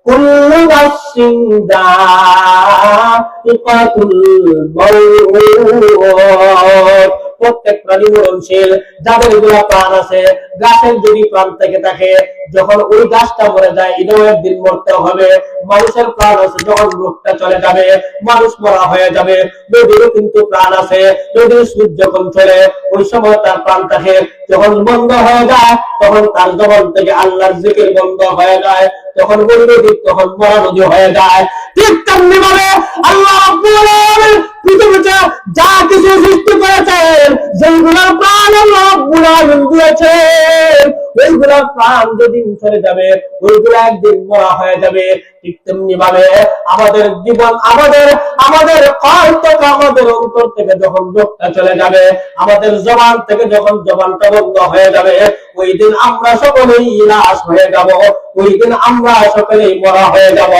কুল্লু নাফসিন যায়িকাতুল মাউত, প্রত্যেক প্রাণী মরণশীল। যাদের গুলা প্রাণ আছে, গাছের যদি প্রাণ থেকে থাকে, যখন ওই গাছটা মরে যায় এটাও একদিন মরতে হবে। মানুষের প্রাণ আছে, যখন রোগটা চলে যাবে মানুষ মরা হয়ে যাবে। নদীরও কিন্তু প্রাণ আছে, নদীর সুদ যখন চলে ওই সময় তার প্রাণ থাকে, যখন বন্ধ হয়ে যায় তখন তার জবান থেকে আল্লাহর জিকির বন্ধ হয়ে যায়, তখন ওই নদী তখন মরা নদী হয়ে যায়। ঠিক তেমনি ভাবে আল্লাহ রাব্বুল আলামিন পৃথিবীতে যা কিছু সৃষ্টি করেছেন, যেগুলোর প্রাণ আল্লাহ রাব্বুল আলামিন দিয়েছেন, ওইগুলোর প্রাণ যেদিন চলে যাবে ওইগুলো একদিন মরা হয়ে যাবে। ঠিক তেমনি ভাবে আমাদের জীবন, আমাদের কল থেকে, আমাদের অন্তর থেকে যখন রোগটা চলে যাবে, আমাদের জবান থেকে যখন জবানটা বন্ধ হয়ে যাবে, ওই দিন আমরা সকলেই লাশ হয়ে যাব, ওই দিন আমরা সকলেই মরা হয়ে যাব।